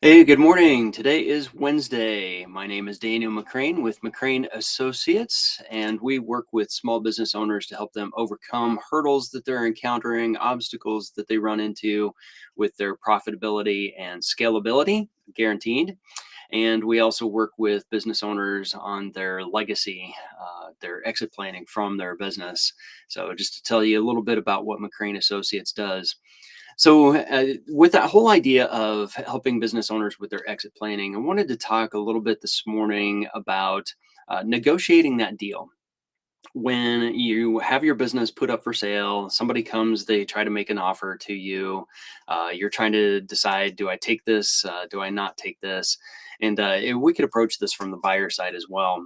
Hey, good morning. Today is Wednesday. My name is Daniel McCrane with McCrane Associates, and we work with small business owners to help them overcome hurdles that they're encountering, obstacles that they run into with their profitability and scalability, guaranteed. And we also work with business owners on their legacy, their exit planning from their business. So, just to tell you a little bit about what McCrane Associates does. With that whole idea of helping business owners with their exit planning, I wanted to talk a little bit this morning about negotiating that deal. When you have your business put up for sale, somebody comes, they try to make an offer to you. You're trying to decide, do I take this? Do I not take this? We could approach this from the buyer side as well.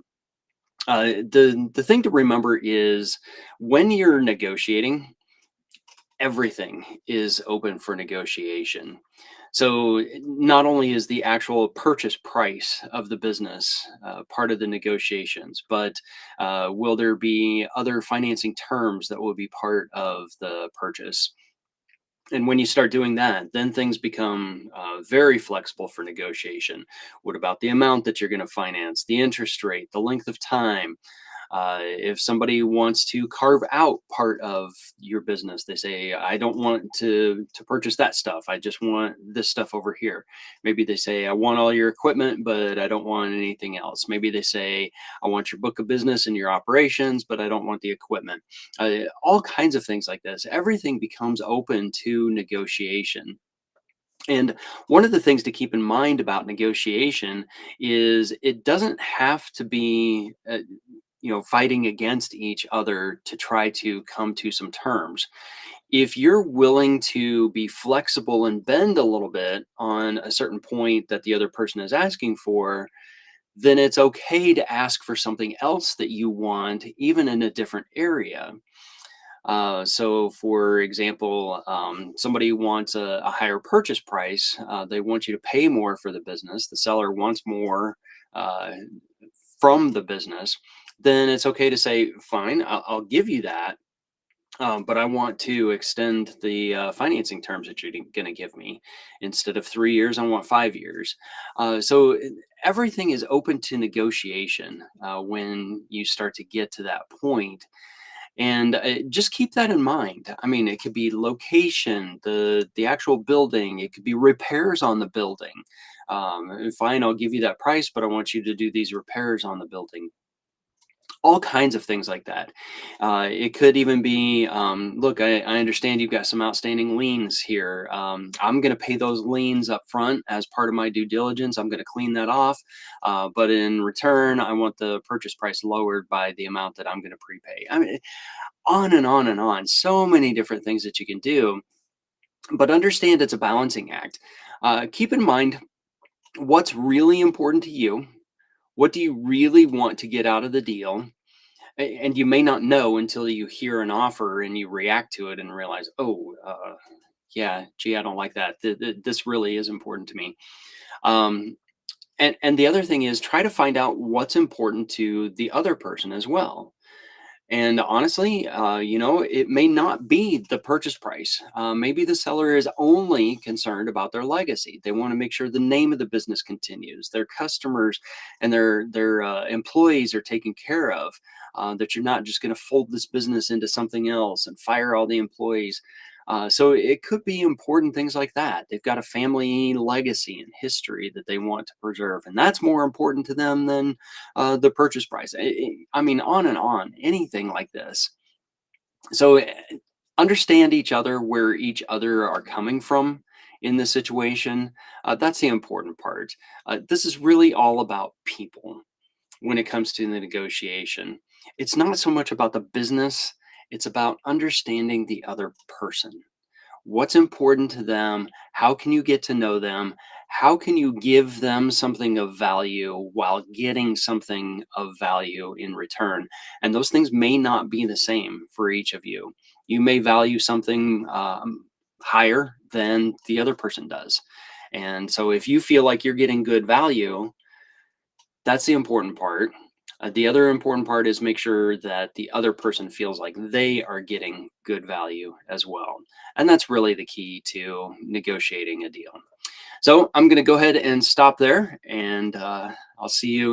The thing to remember is when you're negotiating, everything is open for negotiation. So not only is the actual purchase price of the business part of the negotiations, but will there be other financing terms that will be part of the purchase? And when you start doing that, then things become very flexible for negotiation. What about the amount that you're going to finance, the interest rate, the length of time? If somebody wants to carve out part of your business, they say, "I don't want to purchase that stuff. I just want this stuff over here." Maybe they say, "I want all your equipment, but I don't want anything else." Maybe they say, "I want your book of business and your operations, but I don't want the equipment." All kinds of things like this. Everything becomes open to negotiation. And one of the things to keep in mind about negotiation is it doesn't have to be fighting against each other to try to come to some terms. If you're willing to be flexible and bend a little bit on a certain point that the other person is asking for, then it's okay to ask for something else that you want, even in a different area. So, for example, somebody wants a higher purchase price. They want you to pay more for the business. The seller wants more uh, from the business. Then it's okay to say, "Fine, I'll give you that, but I want to extend the financing terms that you're going to give me. Instead of 3 years, I want 5 years." Everything is open to negotiation when you start to get to that point, and just keep that in mind. I mean, it could be location, the actual building. It could be repairs on the building. Fine, I'll give you that price, but I want you to do these repairs on the building. All kinds of things like that. It could even be, look, I understand you've got some outstanding liens here. I'm going to pay those liens up front as part of my due diligence. I'm going to clean that off. But in return, I want the purchase price lowered by the amount that I'm going to prepay. I mean, on and on and on. So many different things that you can do. But understand it's a balancing act. Keep in mind what's really important to you. What do you really want to get out of the deal? And you may not know until you hear an offer and you react to it and realize, oh, yeah, gee, I don't like that. This really is important to me. Um, and the other thing is try to find out what's important to the other person as well. And honestly, it may not be the purchase price. Maybe the seller is only concerned about their legacy. They want to make sure the name of the business continues, their customers and their employees are taken care of. That you're not just going to fold this business into something else and fire all the employees. So it could be important things like that. They've got a family legacy and history that they want to preserve, and that's more important to them than the purchase price. I mean, on and on, anything like this. So understand each other, where each other are coming from in this situation. That's the important part. This is really all about people when it comes to the negotiation. It's not so much about the business, it's about understanding the other person. What's important to them? How can you get to know them? How can you give them something of value while getting something of value in return? And those things may not be the same for each of you. You may value something higher than the other person does. And so if you feel like you're getting good value, that's the important part. The other important part is make sure that the other person feels like they are getting good value as well. And that's really the key to negotiating a deal. So I'm going to go ahead and stop there, and I'll see you